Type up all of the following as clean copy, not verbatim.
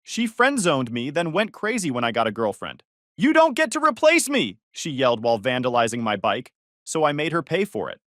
She friend-zoned me, then went crazy when I got a girlfriend. You don't get to replace me, she yelled while vandalizing my bike, so I made her pay for it.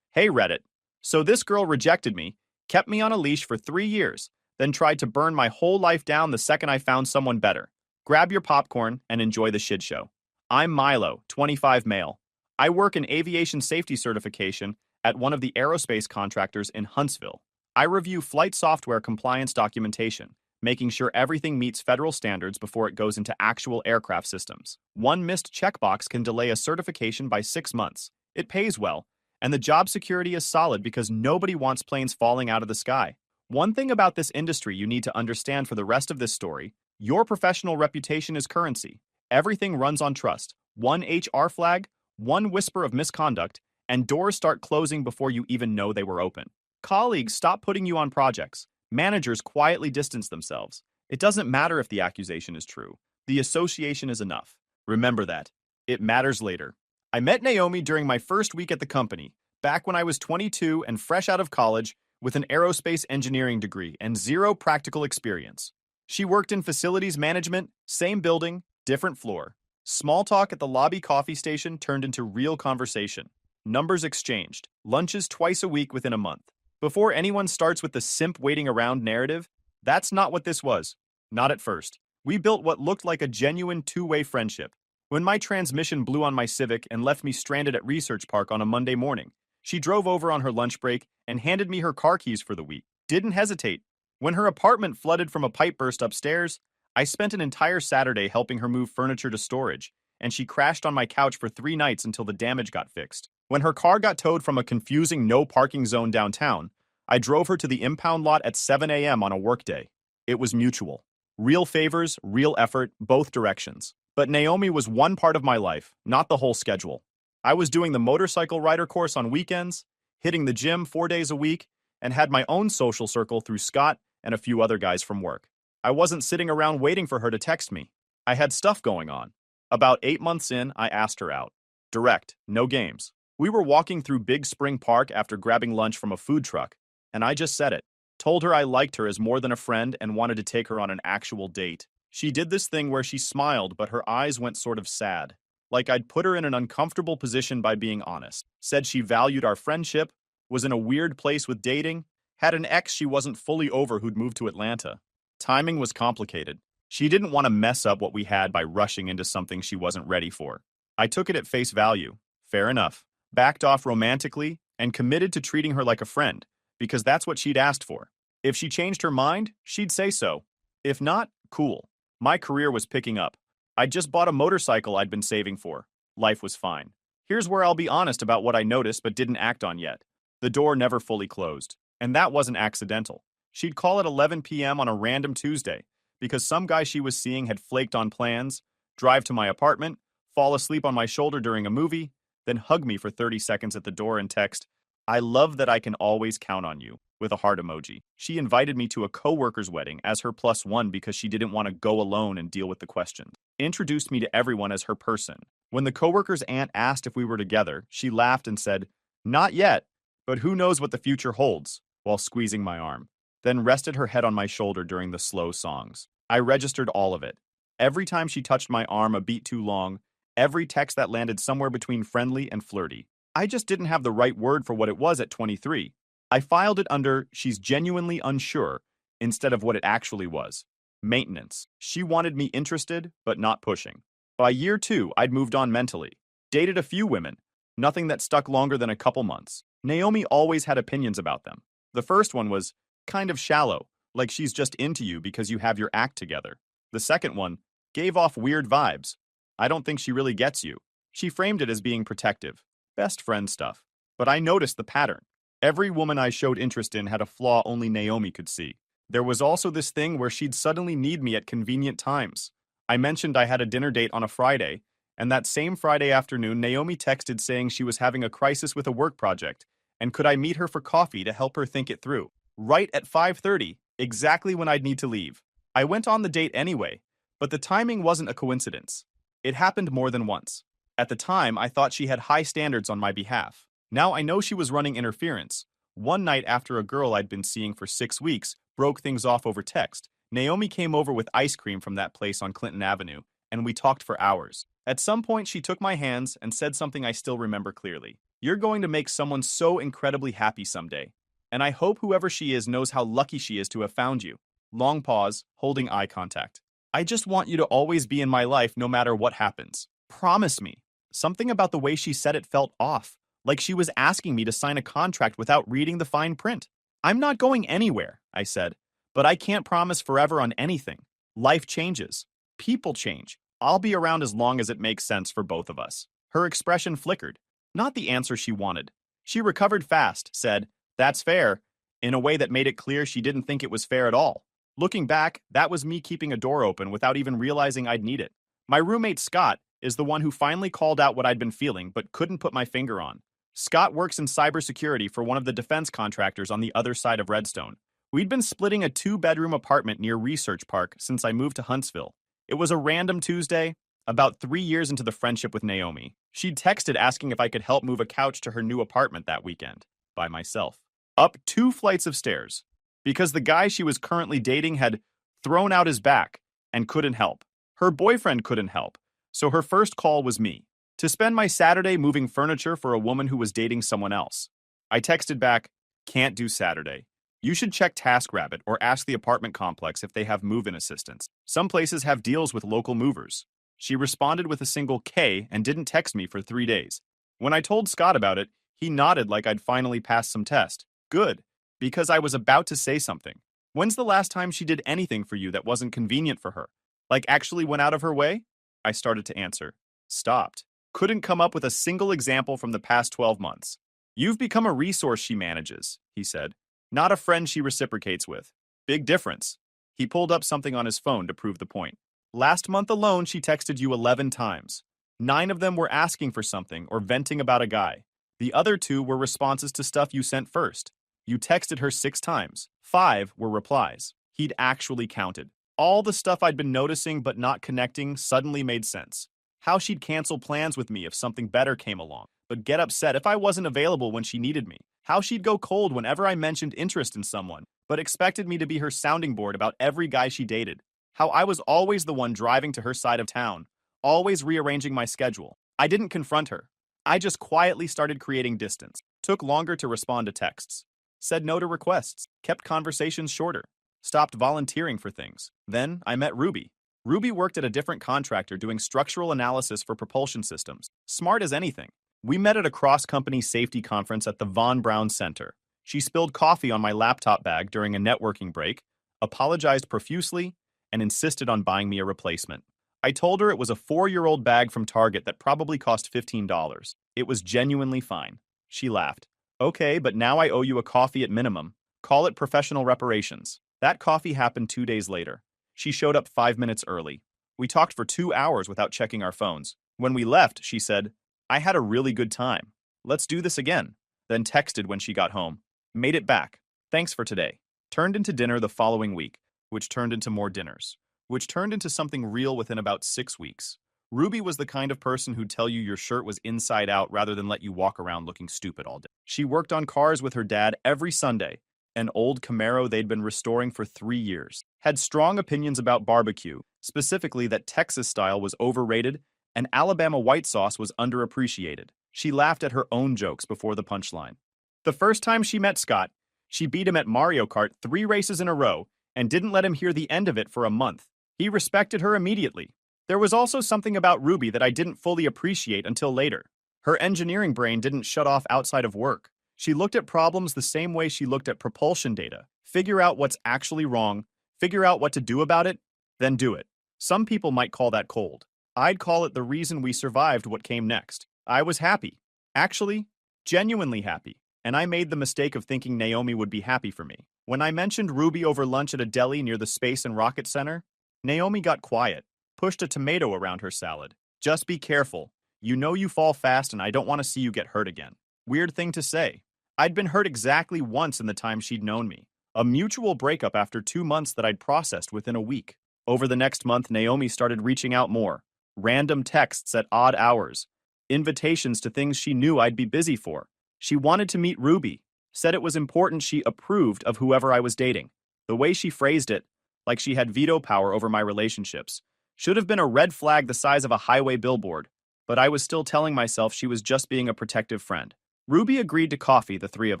Hey Reddit. So this girl rejected me, kept me on a leash for 3 years, then tried to burn my whole life down the second I found someone better. Grab your popcorn and enjoy the shit show. I'm Milo, 25 male. I work in aviation safety certification at one of the aerospace contractors in Huntsville. I review flight software compliance documentation, making sure everything meets federal standards before it goes into actual aircraft systems. One missed checkbox can delay a certification by 6 months. It pays well, and the job security is solid because nobody wants planes falling out of the sky. One thing about this industry you need to understand for the rest of this story: your professional reputation is currency. Everything runs on trust. One HR flag, one whisper of misconduct, and doors start closing before you even know they were open. Colleagues stop putting you on projects. Managers quietly distance themselves. It doesn't matter if the accusation is true. The association is enough. Remember that. It matters later. I met Naomi during my first week at the company, back when I was 22 and fresh out of college with an aerospace engineering degree and zero practical experience. She worked in facilities management, same building, different floor. Small talk at the lobby coffee station turned into real conversation. Numbers exchanged. Lunches twice a week within a month. Before anyone starts with the simp waiting around narrative, that's not what this was. Not at first. We built what looked like a genuine two-way friendship. When my transmission blew on my Civic and left me stranded at Research Park on a Monday morning, she drove over on her lunch break and handed me her car keys for the week. Didn't hesitate. When her apartment flooded from a pipe burst upstairs, I spent an entire Saturday helping her move furniture to storage, and she crashed on my couch for 3 nights until the damage got fixed. When her car got towed from a confusing no parking zone downtown, I drove her to the impound lot at 7 a.m. on a workday. It was mutual. Real favors, real effort, both directions. But Naomi was one part of my life, not the whole schedule. I was doing the motorcycle rider course on weekends, hitting the gym 4 days a week, and had my own social circle through Scott and a few other guys from work. I wasn't sitting around waiting for her to text me. I had stuff going on. About 8 months in, I asked her out. Direct, no games. We were walking through Big Spring Park after grabbing lunch from a food truck, and I just said it. Told her I liked her as more than a friend and wanted to take her on an actual date. She did this thing where she smiled, but her eyes went sort of sad. Like I'd put her in an uncomfortable position by being honest. Said she valued our friendship, was in a weird place with dating, had an ex she wasn't fully over who'd moved to Atlanta. Timing was complicated. She didn't want to mess up what we had by rushing into something she wasn't ready for. I took it at face value. Fair enough. Backed off romantically and committed to treating her like a friend, because that's what she'd asked for. If she changed her mind, she'd say so. If not, cool. My career was picking up. I'd just bought a motorcycle I'd been saving for. Life was fine. Here's where I'll be honest about what I noticed but didn't act on yet. The door never fully closed. And that wasn't accidental. She'd call at 11 p.m. on a random Tuesday, because some guy she was seeing had flaked on plans, drive to my apartment, fall asleep on my shoulder during a movie, then hug me for 30 seconds at the door and text, "I love that I can always count on you," with a heart emoji. She invited me to a coworker's wedding as her +1 because she didn't want to go alone and deal with the questions. Introduced me to everyone as her person. When the coworker's aunt asked if we were together, she laughed and said, "Not yet, but who knows what the future holds," while squeezing my arm. Then rested her head on my shoulder during the slow songs. I registered all of it. Every time she touched my arm a beat too long, every text that landed somewhere between friendly and flirty. I just didn't have the right word for what it was at 23. I filed it under "she's genuinely unsure" instead of what it actually was. Maintenance. She wanted me interested, but not pushing. By year 2, I'd moved on mentally. Dated a few women. Nothing that stuck longer than a couple months. Naomi always had opinions about them. The first one was kind of shallow, like she's just into you because you have your act together. The second one gave off weird vibes. I don't think she really gets you. She framed it as being protective. Best friend stuff. But I noticed the pattern. Every woman I showed interest in had a flaw only Naomi could see. There was also this thing where she'd suddenly need me at convenient times. I mentioned I had a dinner date on a Friday, and that same Friday afternoon, Naomi texted saying she was having a crisis with a work project, and could I meet her for coffee to help her think it through. Right at 5:30, exactly when I'd need to leave. I went on the date anyway, but the timing wasn't a coincidence. It happened more than once. At the time, I thought she had high standards on my behalf. Now I know she was running interference. One night after a girl I'd been seeing for 6 weeks broke things off over text, Naomi came over with ice cream from that place on Clinton Avenue, and we talked for hours. At some point, she took my hands and said something I still remember clearly. You're going to make someone so incredibly happy someday. And I hope whoever she is knows how lucky she is to have found you. Long pause, holding eye contact. I just want you to always be in my life no matter what happens. Promise me. Something about the way she said it felt off, like she was asking me to sign a contract without reading the fine print. I'm not going anywhere, I said, but I can't promise forever on anything. Life changes. People change. I'll be around as long as it makes sense for both of us. Her expression flickered. Not the answer she wanted. She recovered fast, said, "That's fair," in a way that made it clear she didn't think it was fair at all. Looking back, that was me keeping a door open without even realizing I'd need it. My roommate Scott is the one who finally called out what I'd been feeling but couldn't put my finger on. Scott works in cybersecurity for one of the defense contractors on the other side of Redstone. We'd been splitting a 2-bedroom apartment near Research Park since I moved to Huntsville. It was a random Tuesday, about 3 years into the friendship with Naomi. She'd texted asking if I could help move a couch to her new apartment that weekend, by myself. Up 2 flights of stairs, because the guy she was currently dating had thrown out his back and couldn't help. Her boyfriend couldn't help, so her first call was me, to spend my Saturday moving furniture for a woman who was dating someone else. I texted back, "Can't do Saturday. You should check TaskRabbit or ask the apartment complex if they have move-in assistance. Some places have deals with local movers." She responded with a single K and didn't text me for 3 days. When I told Scott about it, he nodded like I'd finally passed some test. Good, because I was about to say something. When's the last time she did anything for you that wasn't convenient for her? Like actually went out of her way? I started to answer. Stopped. Couldn't come up with a single example from the past 12 months. You've become a resource she manages, he said. Not a friend she reciprocates with. Big difference. He pulled up something on his phone to prove the point. Last month alone, she texted you 11 times. 9 of them were asking for something or venting about a guy. The other 2 were responses to stuff you sent first. You texted her 6 times. 5 were replies. He'd actually counted. All the stuff I'd been noticing but not connecting suddenly made sense. How she'd cancel plans with me if something better came along, but get upset if I wasn't available when she needed me. How she'd go cold whenever I mentioned interest in someone, but expected me to be her sounding board about every guy she dated. How I was always the one driving to her side of town, always rearranging my schedule. I didn't confront her. I just quietly started creating distance. Took longer to respond to texts. Said no to requests. Kept conversations shorter. Stopped volunteering for things. Then I met Ruby. Ruby worked at a different contractor doing structural analysis for propulsion systems. Smart as anything. We met at a cross-company safety conference at the Von Braun Center. She spilled coffee on my laptop bag during a networking break, apologized profusely, and insisted on buying me a replacement. I told her it was a 4-year-old bag from Target that probably cost $15. It was genuinely fine. She laughed. Okay, but now I owe you a coffee at minimum. Call it professional reparations. That coffee happened 2 days later. She showed up 5 minutes early. We talked for 2 hours without checking our phones. When we left, she said, "I had a really good time. Let's do this again." Then texted when she got home. Made it back. Thanks for today. Turned into dinner the following week, which turned into more dinners, which turned into something real within about 6 weeks. Ruby was the kind of person who'd tell you your shirt was inside out rather than let you walk around looking stupid all day. She worked on cars with her dad every Sunday, an old Camaro they'd been restoring for 3 years. Had strong opinions about barbecue, specifically that Texas style was overrated and Alabama white sauce was underappreciated. She laughed at her own jokes before the punchline. The first time she met Scott, she beat him at Mario Kart 3 races in a row and didn't let him hear the end of it for a month. He respected her immediately. There was also something about Ruby that I didn't fully appreciate until later. Her engineering brain didn't shut off outside of work. She looked at problems the same way she looked at propulsion data. Figure out what's actually wrong, figure out what to do about it, then do it. Some people might call that cold. I'd call it the reason we survived what came next. I was happy. Actually, genuinely happy. And I made the mistake of thinking Naomi would be happy for me. When I mentioned Ruby over lunch at a deli near the Space and Rocket Center, Naomi got quiet, pushed a tomato around her salad. Just be careful. You know you fall fast and I don't want to see you get hurt again. Weird thing to say. I'd been hurt exactly once in the time she'd known me. A mutual breakup after 2 months that I'd processed within a week. Over the next month, Naomi started reaching out more. Random texts at odd hours. Invitations to things she knew I'd be busy for. She wanted to meet Ruby. Said it was important she approved of whoever I was dating. The way she phrased it, like she had veto power over my relationships. Should have been a red flag the size of a highway billboard, but I was still telling myself she was just being a protective friend. Ruby agreed to coffee, the three of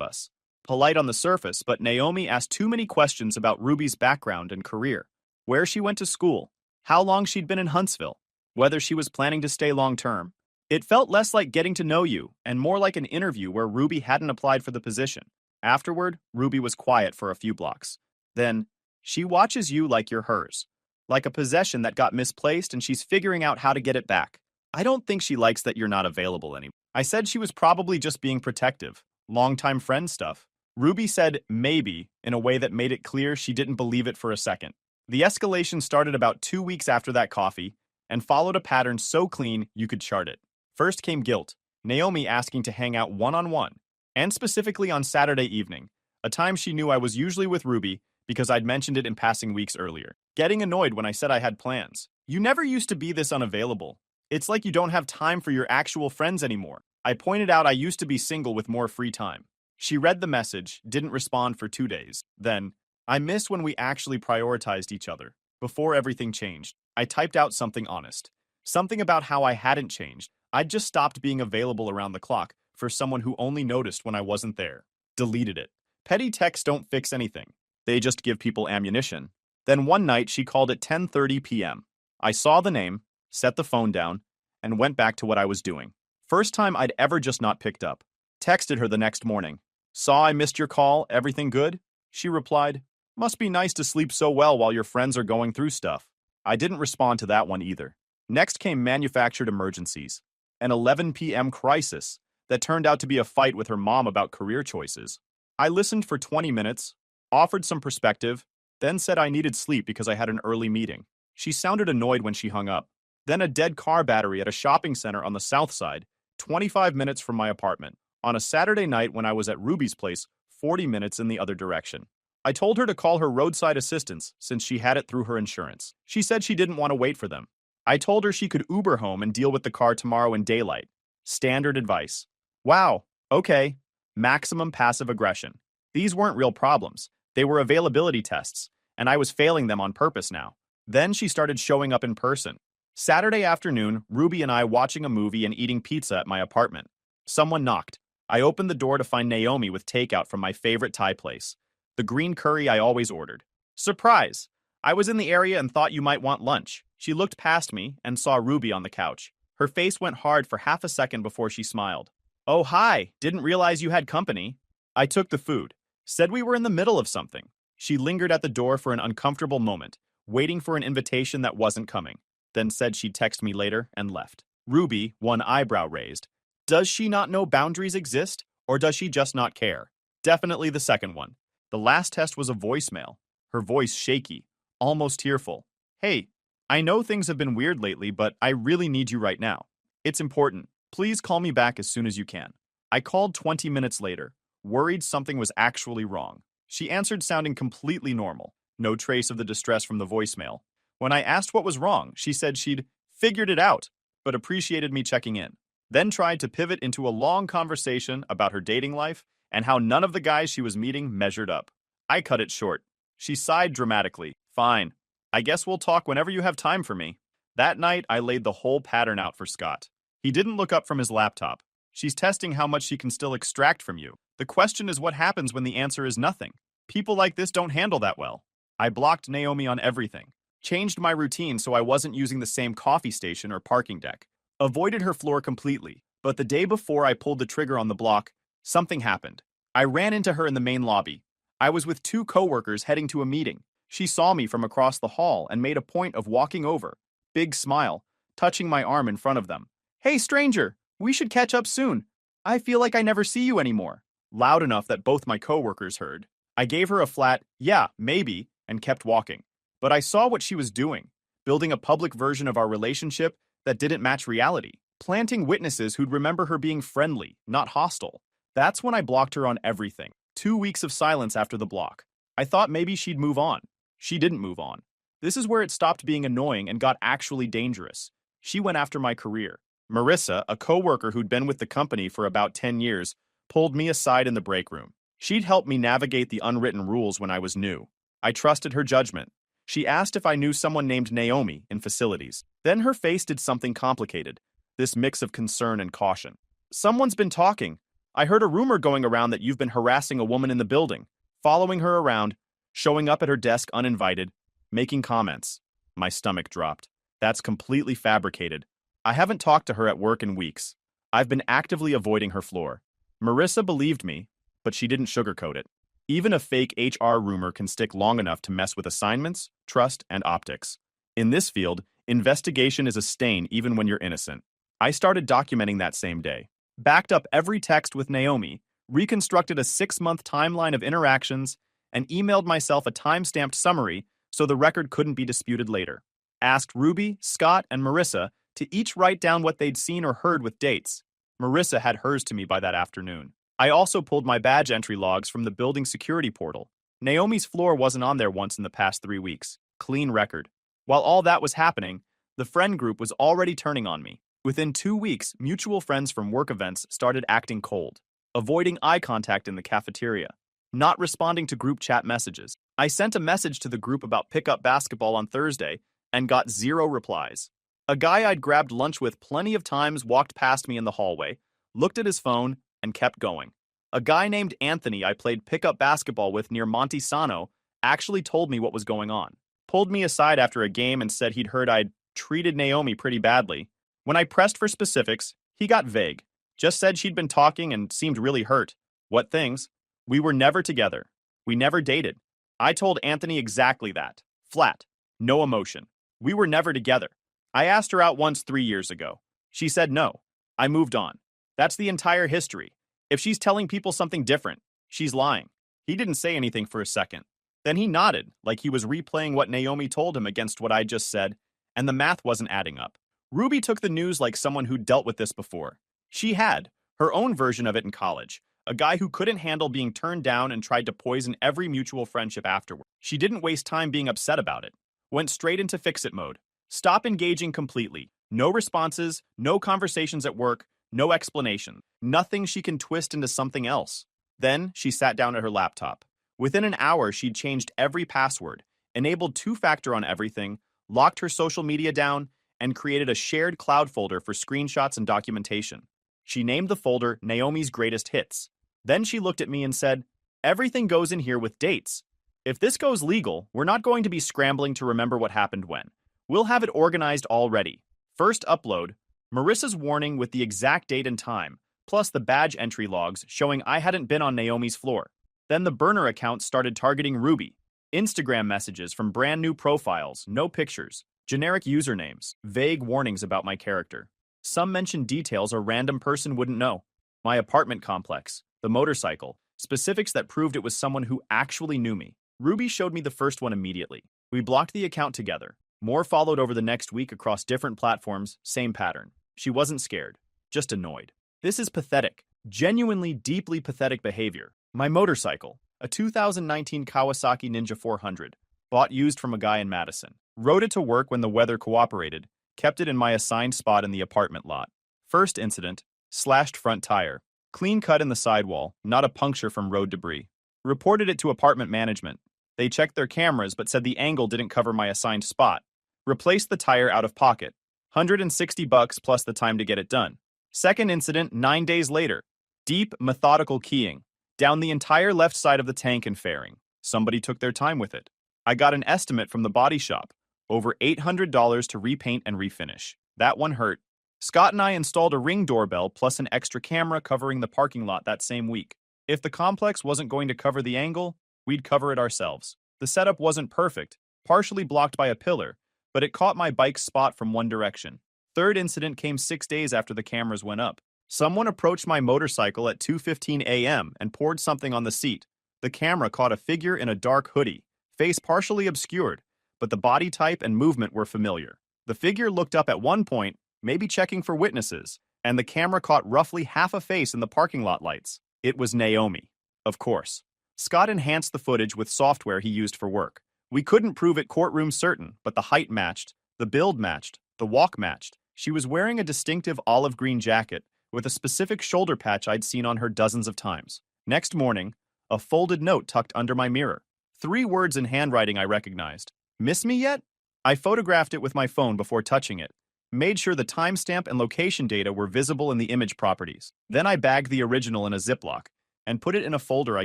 us. Polite on the surface, but Naomi asked too many questions about Ruby's background and career. Where she went to school, how long she'd been in Huntsville, whether she was planning to stay long term. It felt less like getting to know you and more like an interview where Ruby hadn't applied for the position. Afterward, Ruby was quiet for a few blocks. Then, she watches you like you're hers, like a possession that got misplaced and she's figuring out how to get it back. I don't think she likes that you're not available anymore. I said she was probably just being protective, longtime friend stuff. Ruby said maybe in a way that made it clear she didn't believe it for a second. The escalation started about 2 weeks after that coffee and followed a pattern so clean you could chart it. First came guilt, Naomi asking to hang out one-on-one, and specifically on Saturday evening, a time she knew I was usually with Ruby because I'd mentioned it in passing weeks earlier. Getting annoyed when I said I had plans. You never used to be this unavailable. It's like you don't have time for your actual friends anymore. I pointed out I used to be single with more free time. She read the message, didn't respond for 2 days. Then, I miss when we actually prioritized each other. Before everything changed, I typed out something honest. Something about how I hadn't changed. I'd just stopped being available around the clock for someone who only noticed when I wasn't there. Deleted it. Petty texts don't fix anything. They just give people ammunition. Then one night she called at 10:30 p.m. I saw the name, set the phone down, and went back to what I was doing. First time I'd ever just not picked up. Texted her the next morning. Saw I missed your call, everything good? She replied, must be nice to sleep so well while your friends are going through stuff. I didn't respond to that one either. Next came manufactured emergencies. An 11 p.m. crisis that turned out to be a fight with her mom about career choices. I listened for 20 minutes, offered some perspective, then said I needed sleep because I had an early meeting. She sounded annoyed when she hung up. Then a dead car battery at a shopping center on the south side, 25 minutes from my apartment, on a Saturday night when I was at Ruby's place, 40 minutes in the other direction. I told her to call her roadside assistance since she had it through her insurance. She said she didn't want to wait for them. I told her she could Uber home and deal with the car tomorrow in daylight. Standard advice. Wow, okay. Maximum passive aggression. These weren't real problems. They were availability tests, and I was failing them on purpose now. Then she started showing up in person. Saturday afternoon, Ruby and I watching a movie and eating pizza at my apartment. Someone knocked. I opened the door to find Naomi with takeout from my favorite Thai place. The green curry I always ordered. Surprise! I was in the area and thought you might want lunch. She looked past me and saw Ruby on the couch. Her face went hard for half a second before she smiled. Oh, hi, didn't realize you had company. I took the food. Said we were in the middle of something. She lingered at the door for an uncomfortable moment, waiting for an invitation that wasn't coming. Then said she'd text me later and left. Ruby, one eyebrow raised. Does she not know boundaries exist, or does she just not care? Definitely the second one. The last test was a voicemail. Her voice shaky, almost tearful. Hey, I know things have been weird lately, but I really need you right now. It's important. Please call me back as soon as you can. I called 20 minutes later, worried something was actually wrong. She answered sounding completely normal. No trace of the distress from the voicemail. When I asked what was wrong, she said she'd figured it out, but appreciated me checking in. Then tried to pivot into a long conversation about her dating life and how none of the guys she was meeting measured up. I cut it short. She sighed dramatically. Fine. I guess we'll talk whenever you have time for me. That night, I laid the whole pattern out for Scott. He didn't look up from his laptop. She's testing how much she can still extract from you. The question is what happens when the answer is nothing. People like this don't handle that well. I blocked Naomi on everything. Changed my routine so I wasn't using the same coffee station or parking deck. Avoided her floor completely. But the day before I pulled the trigger on the block, something happened. I ran into her in the main lobby. I was with 2 coworkers heading to a meeting. She saw me from across the hall and made a point of walking over. Big smile, touching my arm in front of them. Hey, stranger, we should catch up soon. I feel like I never see you anymore. Loud enough that both my coworkers heard. I gave her a flat, yeah, maybe, and kept walking. But I saw what she was doing, building a public version of our relationship that didn't match reality, planting witnesses who'd remember her being friendly, not hostile. That's when I blocked her on everything. 2 weeks of silence after the block. I thought maybe she'd move on. She didn't move on. This is where it stopped being annoying and got actually dangerous. She went after my career. Marissa, a coworker who'd been with the company for about 10 years, pulled me aside in the break room. She'd helped me navigate the unwritten rules when I was new. I trusted her judgment. She asked if I knew someone named Naomi in facilities. Then her face did something complicated, this mix of concern and caution. Someone's been talking. I heard a rumor going around that you've been harassing a woman in the building, following her around, showing up at her desk uninvited, making comments. My stomach dropped. That's completely fabricated. I haven't talked to her at work in weeks. I've been actively avoiding her floor. Marissa believed me, but she didn't sugarcoat it. Even a fake HR rumor can stick long enough to mess with assignments, trust, and optics. In this field, investigation is a stain even when you're innocent. I started documenting that same day. Backed up every text with Naomi, reconstructed a 6-month timeline of interactions, and emailed myself a time-stamped summary so the record couldn't be disputed later. Asked Ruby, Scott, and Marissa to each write down what they'd seen or heard with dates. Marissa had hers to me by that afternoon. I also pulled my badge entry logs from the building security portal. Naomi's floor wasn't on there once in the past 3 weeks. Clean record. While all that was happening, the friend group was already turning on me. Within 2 weeks, mutual friends from work events started acting cold, avoiding eye contact in the cafeteria, not responding to group chat messages. I sent a message to the group about pickup basketball on Thursday and got 0 replies. A guy I'd grabbed lunch with plenty of times walked past me in the hallway, looked at his phone, and kept going. A guy named Anthony I played pickup basketball with near Monte Sano actually told me what was going on. Pulled me aside after a game and said he'd heard I'd treated Naomi pretty badly. When I pressed for specifics, he got vague. Just said she'd been talking and seemed really hurt. What things? We were never together. We never dated. I told Anthony exactly that. Flat. No emotion. We were never together. I asked her out once 3 years ago. She said no. I moved on. That's the entire history. If she's telling people something different, she's lying. He didn't say anything for a second. Then he nodded, like he was replaying what Naomi told him against what I just said, and the math wasn't adding up. Ruby took the news like someone who'd dealt with this before. She had her own version of it in college, a guy who couldn't handle being turned down and tried to poison every mutual friendship afterward. She didn't waste time being upset about it. Went straight into fix-it mode. Stop engaging completely. No responses, no conversations at work, no explanation. Nothing she can twist into something else. Then she sat down at her laptop. Within an hour, she'd changed every password, enabled 2-factor on everything, locked her social media down, and created a shared cloud folder for screenshots and documentation. She named the folder Naomi's Greatest Hits. Then she looked at me and said, "Everything goes in here with dates. If this goes legal, we're not going to be scrambling to remember what happened when. We'll have it organized already. First upload, Marissa's warning with the exact date and time, plus the badge entry logs showing I hadn't been on Naomi's floor. Then the burner account started targeting Ruby. Instagram messages from brand new profiles, no pictures. Generic usernames, vague warnings about my character. Some mentioned details a random person wouldn't know. My apartment complex, the motorcycle, specifics that proved it was someone who actually knew me. Ruby showed me the first one immediately. We blocked the account together. More followed over the next week across different platforms, same pattern. She wasn't scared, just annoyed. This is pathetic, genuinely deeply pathetic behavior. My motorcycle, a 2019 Kawasaki Ninja 400, bought used from a guy in Madison. Rode it to work when the weather cooperated, kept it in my assigned spot in the apartment lot. First incident, slashed front tire. Clean cut in the sidewall, not a puncture from road debris. Reported it to apartment management. They checked their cameras but said the angle didn't cover my assigned spot. Replaced the tire out of pocket. $160 plus the time to get it done. Second incident, 9 days later. Deep, methodical keying. Down the entire left side of the tank and fairing. Somebody took their time with it. I got an estimate from the body shop. Over $800 to repaint and refinish. That one hurt. Scott and I installed a Ring doorbell plus an extra camera covering the parking lot that same week. If the complex wasn't going to cover the angle, we'd cover it ourselves. The setup wasn't perfect, partially blocked by a pillar, but it caught my bike's spot from one direction. Third incident came 6 days after the cameras went up. Someone approached my motorcycle at 2:15 a.m. and poured something on the seat. The camera caught a figure in a dark hoodie, face partially obscured, but the body type and movement were familiar. The figure looked up at one point, maybe checking for witnesses, and the camera caught roughly half a face in the parking lot lights. It was Naomi. Of course. Scott enhanced the footage with software he used for work. We couldn't prove it courtroom certain, but the height matched, the build matched, the walk matched. She was wearing a distinctive olive green jacket with a specific shoulder patch I'd seen on her dozens of times. Next morning, a folded note tucked under my mirror. 3 words in handwriting I recognized. Miss me yet? I photographed it with my phone before touching it, made sure the timestamp and location data were visible in the image properties. Then I bagged the original in a Ziploc and put it in a folder I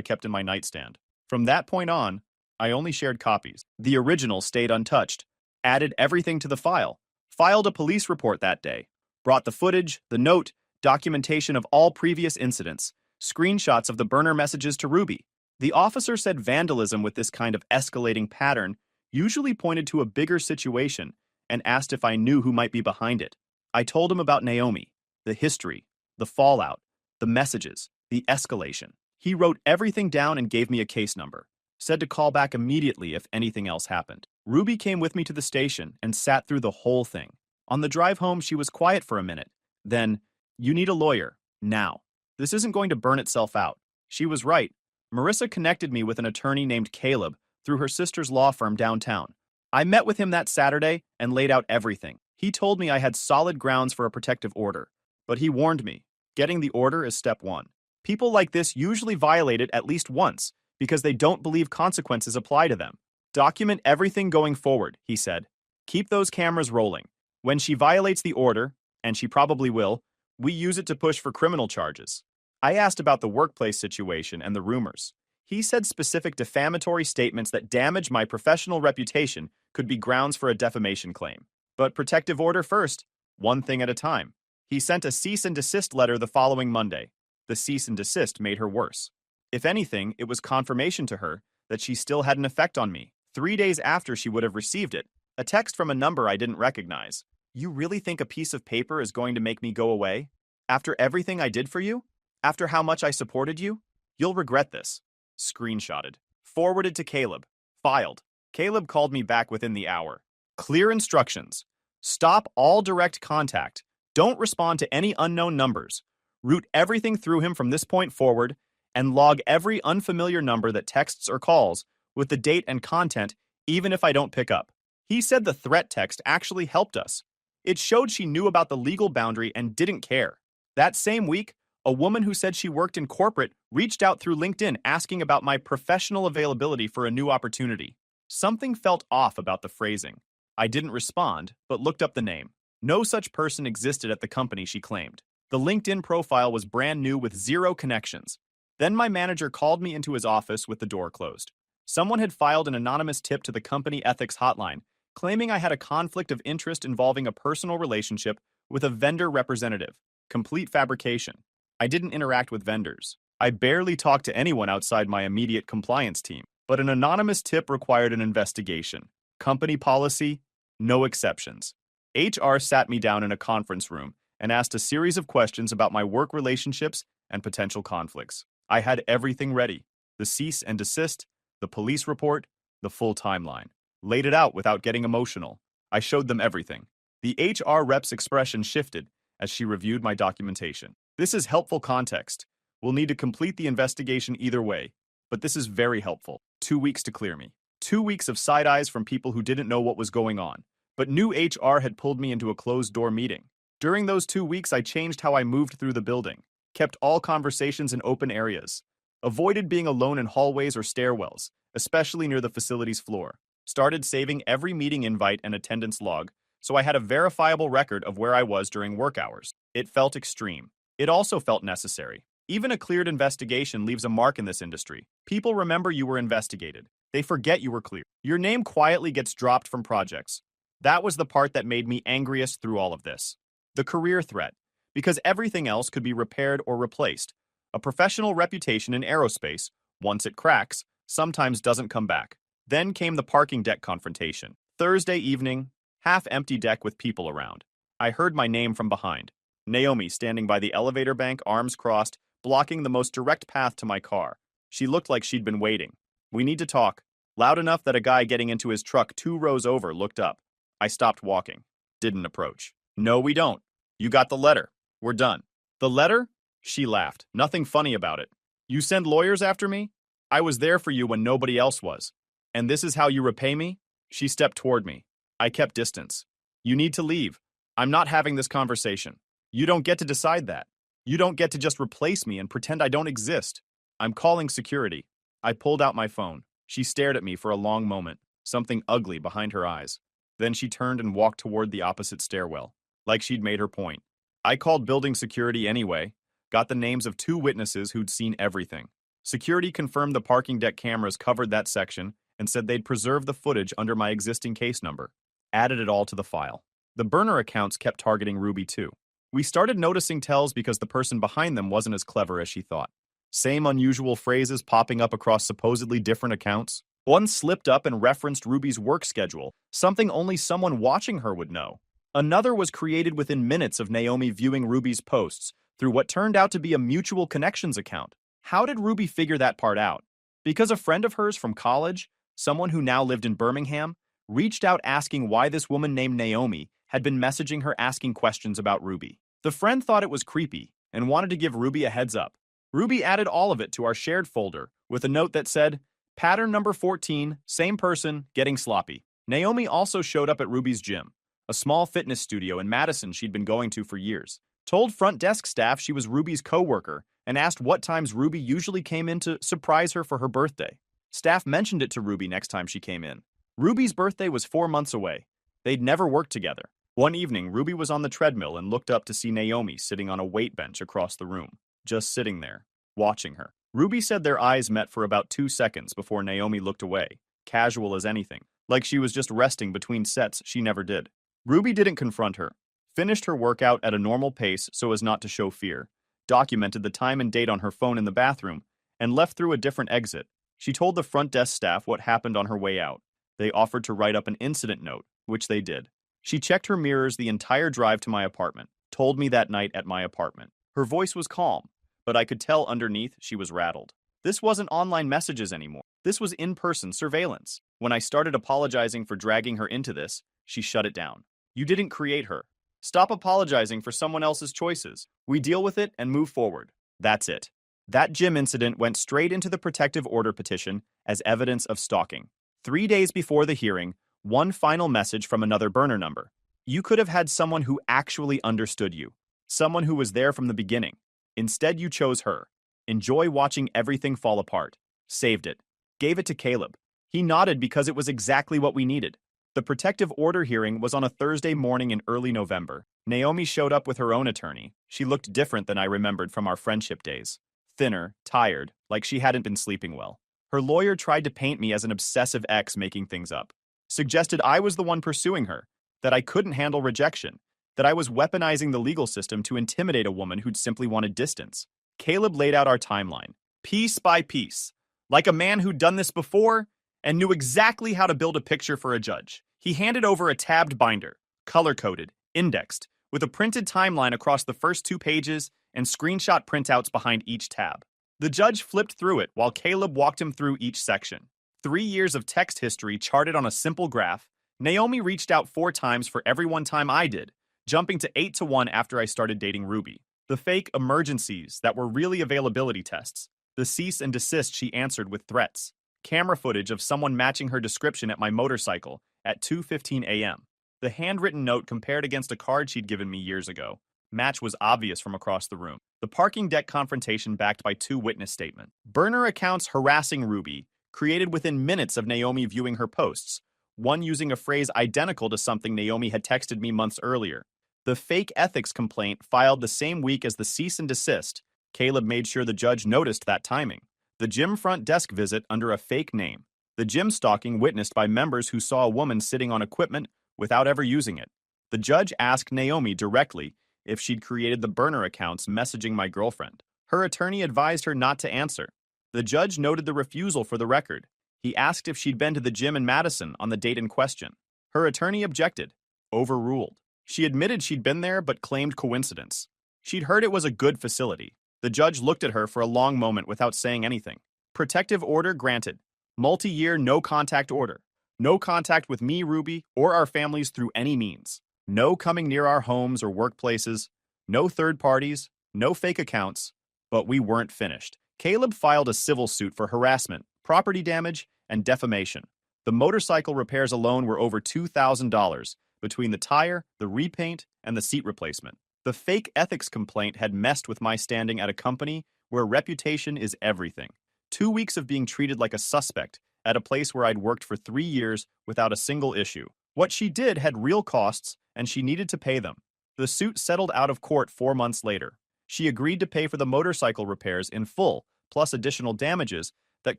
kept in my nightstand. From that point on, I only shared copies. The original stayed untouched, added everything to the file, filed a police report that day, brought the footage, the note, documentation of all previous incidents, screenshots of the burner messages to Ruby. The officer said vandalism with this kind of escalating pattern usually pointed to a bigger situation and asked if I knew who might be behind it. I told him about Naomi, the history, the fallout, the messages, the escalation. He wrote everything down and gave me a case number, said to call back immediately if anything else happened. Ruby came with me to the station and sat through the whole thing. On the drive home, she was quiet for a minute. Then, "You need a lawyer, now. This isn't going to burn itself out." She was right. Marissa connected me with an attorney named Caleb through her sister's law firm downtown. I met with him that Saturday and laid out everything. He told me I had solid grounds for a protective order, but he warned me, getting the order is step one. People like this usually violate it at least once because they don't believe consequences apply to them. Document everything going forward, he said. Keep those cameras rolling. When she violates the order, and she probably will, we use it to push for criminal charges. I asked about the workplace situation and the rumors. He said specific defamatory statements that damage my professional reputation could be grounds for a defamation claim. But protective order first, one thing at a time. He sent a cease and desist letter the following Monday. The cease and desist made her worse. If anything, it was confirmation to her that she still had an effect on me. 3 days after she would have received it, a text from a number I didn't recognize. "You really think a piece of paper is going to make me go away? After everything I did for you? After how much I supported you? You'll regret this." Screenshotted. Forwarded to Caleb. Filed. Caleb called me back within the hour. Clear instructions. Stop all direct contact. Don't respond to any unknown numbers. Route everything through him from this point forward, and log every unfamiliar number that texts or calls with the date and content, even if I don't pick up. He said the threat text actually helped us. It showed she knew about the legal boundary and didn't care. That same week, a woman who said she worked in corporate reached out through LinkedIn asking about my professional availability for a new opportunity. Something felt off about the phrasing. I didn't respond, but looked up the name. No such person existed at the company she claimed. The LinkedIn profile was brand new with 0 connections. Then my manager called me into his office with the door closed. Someone had filed an anonymous tip to the company ethics hotline, claiming I had a conflict of interest involving a personal relationship with a vendor representative. Complete fabrication. I didn't interact with vendors. I barely talked to anyone outside my immediate compliance team. But an anonymous tip required an investigation. Company policy, no exceptions. HR sat me down in a conference room and asked a series of questions about my work relationships and potential conflicts. I had everything ready. The cease and desist, the police report, the full timeline. Laid it out without getting emotional. I showed them everything. The HR rep's expression shifted as she reviewed my documentation. "This is helpful context. We'll need to complete the investigation either way, but this is very helpful. 2 weeks to clear me. 2 weeks of side eyes from people who didn't know what was going on, but new HR had pulled me into a closed-door meeting. During those 2 weeks, I changed how I moved through the building, kept all conversations in open areas, avoided being alone in hallways or stairwells, especially near the facility's floor, started saving every meeting invite and attendance log, so I had a verifiable record of where I was during work hours. It felt extreme. It also felt necessary. Even a cleared investigation leaves a mark in this industry. People remember you were investigated. They forget you were cleared. Your name quietly gets dropped from projects. That was the part that made me angriest through all of this. The career threat. Because everything else could be repaired or replaced. A professional reputation in aerospace, once it cracks, sometimes doesn't come back. Then came the parking deck confrontation. Thursday evening, half-empty deck with people around. I heard my name from behind. Naomi standing by the elevator bank, arms crossed, blocking the most direct path to my car. She looked like she'd been waiting. "We need to talk." Loud enough that a guy getting into his truck 2 rows over looked up. I stopped walking. Didn't approach. "No, we don't. You got the letter. We're done." "The letter?" She laughed. "Nothing funny about it. You send lawyers after me? I was there for you when nobody else was. And this is how you repay me?" She stepped toward me. I kept distance. "You need to leave. I'm not having this conversation. You don't get to decide that. You don't get to just replace me and pretend I don't exist. I'm calling security." I pulled out my phone. She stared at me for a long moment. something ugly behind her eyes. Then she turned and walked toward the opposite stairwell, like she'd made her point. I called building security anyway, got the names of 2 witnesses who'd seen everything. Security confirmed the parking deck cameras covered that section and said they'd preserve the footage under my existing case number. Added it all to the file. The burner accounts kept targeting Ruby too. We started noticing tells because the person behind them wasn't as clever as she thought. Same unusual phrases popping up across supposedly different accounts. One slipped up and referenced Ruby's work schedule, something only someone watching her would know. Another was created within minutes of Naomi viewing Ruby's posts through what turned out to be a mutual connections account. How did Ruby figure that part out? Because a friend of hers from college, someone who now lived in Birmingham, reached out asking why this woman named Naomi had been messaging her asking questions about Ruby. The friend thought it was creepy and wanted to give Ruby a heads up. Ruby added all of it to our shared folder with a note that said, "Pattern number 14, same person, getting sloppy." Naomi also showed up at Ruby's gym, a small fitness studio in Madison she'd been going to for years. Told front desk staff she was Ruby's co-worker and asked what times Ruby usually came in to surprise her for her birthday. Staff mentioned it to Ruby next time she came in. Ruby's birthday was 4 months away. They'd never worked together. One evening, Ruby was on the treadmill and looked up to see Naomi sitting on a weight bench across the room, just sitting there, watching her. Ruby said their eyes met for about 2 seconds before Naomi looked away, casual as anything, like she was just resting between sets she never did. Ruby didn't confront her, finished her workout at a normal pace so as not to show fear, documented the time and date on her phone in the bathroom, and left through a different exit. She told the front desk staff what happened on her way out. They offered to write up an incident note, which they did. She checked her mirrors the entire drive to my apartment, told me that night at my apartment. Her voice was calm, but I could tell underneath she was rattled. This wasn't online messages anymore. This was in-person surveillance. When I started apologizing for dragging her into this, she shut it down. "You didn't create her. Stop apologizing for someone else's choices. We deal with it and move forward." That's it. That gym incident went straight into the protective order petition as evidence of stalking. 3 days before the hearing, one final message from another burner number. You could have had someone who actually understood you. Someone who was there from the beginning. Instead, you chose her. Enjoy watching everything fall apart. Saved it. Gave it to Caleb. He nodded because it was exactly what we needed. The protective order hearing was on a Thursday morning in early November. Naomi showed up with her own attorney. She looked different than I remembered from our friendship days. Thinner, tired, like she hadn't been sleeping well. Her lawyer tried to paint me as an obsessive ex making things up. Suggested I was the one pursuing her, that I couldn't handle rejection, that I was weaponizing the legal system to intimidate a woman who'd simply wanted distance. Caleb laid out our timeline, piece by piece, like a man who'd done this before and knew exactly how to build a picture for a judge. He handed over a tabbed binder, color-coded, indexed, with a printed timeline across the first 2 pages and screenshot printouts behind each tab. The judge flipped through it while Caleb walked him through each section. 3 years of text history charted on a simple graph. Naomi reached out 4 times for every one time I did, jumping to 8 to 1 after I started dating Ruby. The fake emergencies that were really availability tests. The cease and desist she answered with threats. Camera footage of someone matching her description at my motorcycle at 2:15 a.m. The handwritten note compared against a card she'd given me years ago. Match was obvious from across the room. The parking deck confrontation backed by 2 witness statements. Burner accounts harassing Ruby, created within minutes of Naomi viewing her posts, one using a phrase identical to something Naomi had texted me months earlier. The fake ethics complaint filed the same week as the cease and desist. Caleb made sure the judge noticed that timing. The gym front desk visit under a fake name. The gym stalking witnessed by members who saw a woman sitting on equipment without ever using it. The judge asked Naomi directly if she'd created the burner accounts messaging my girlfriend. Her attorney advised her not to answer. The judge noted the refusal for the record. He asked if she'd been to the gym in Madison on the date in question. Her attorney objected. Overruled. She admitted she'd been there but claimed coincidence. She'd heard it was a good facility. The judge looked at her for a long moment without saying anything. Protective order granted. Multi-year no-contact order. No contact with me, Ruby, or our families through any means. No coming near our homes or workplaces. No third parties. No fake accounts. But we weren't finished. Caleb filed a civil suit for harassment, property damage, and defamation. The motorcycle repairs alone were over $2,000 between the tire, the repaint, and the seat replacement. The fake ethics complaint had messed with my standing at a company where reputation is everything. 2 weeks of being treated like a suspect at a place where I'd worked for 3 years without a single issue. What she did had real costs, and she needed to pay them. The suit settled out of court 4 months later. She agreed to pay for the motorcycle repairs in full, plus additional damages that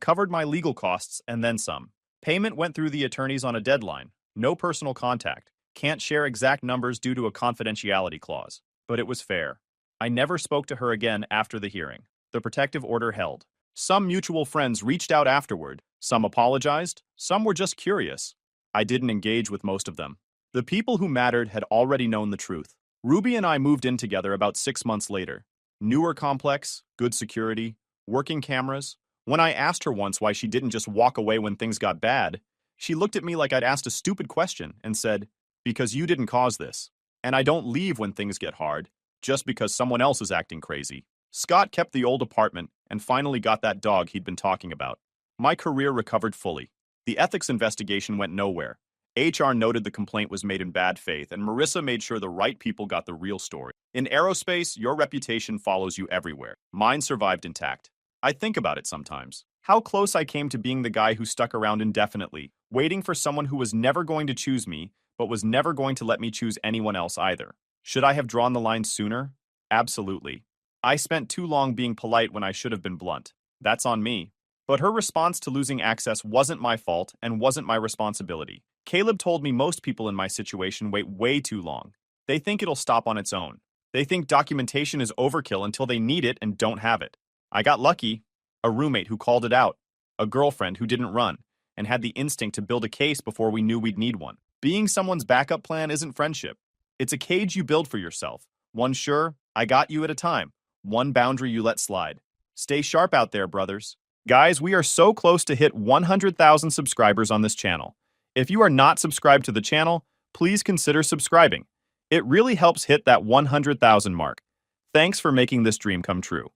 covered my legal costs and then some. Payment went through the attorneys on a deadline. No personal contact. Can't share exact numbers due to a confidentiality clause. But it was fair. I never spoke to her again after the hearing. The protective order held. Some mutual friends reached out afterward. Some apologized. Some were just curious. I didn't engage with most of them. The people who mattered had already known the truth. Ruby and I moved in together about 6 months later. Newer complex, good security, working cameras. When I asked her once why she didn't just walk away when things got bad, she looked at me like I'd asked a stupid question and said, "Because you didn't cause this. And I don't leave when things get hard, just because someone else is acting crazy." Scott kept the old apartment and finally got that dog he'd been talking about. My career recovered fully. The ethics investigation went nowhere. HR noted the complaint was made in bad faith, and Marissa made sure the right people got the real story. In aerospace, your reputation follows you everywhere. Mine survived intact. I think about it sometimes. How close I came to being the guy who stuck around indefinitely, waiting for someone who was never going to choose me, but was never going to let me choose anyone else either. Should I have drawn the line sooner? Absolutely. I spent too long being polite when I should have been blunt. That's on me. But her response to losing access wasn't my fault and wasn't my responsibility. Caleb told me most people in my situation wait way too long. They think it'll stop on its own. They think documentation is overkill until they need it and don't have it. I got lucky. A roommate who called it out. A girlfriend who didn't run and had the instinct to build a case before we knew we'd need one. Being someone's backup plan isn't friendship. It's a cage you build for yourself. One sure, I got you at a time. One boundary you let slide. Stay sharp out there, brothers. Guys, we are so close to hit 100,000 subscribers on this channel. If you are not subscribed to the channel, please consider subscribing. It really helps hit that 100,000 mark. Thanks for making this dream come true.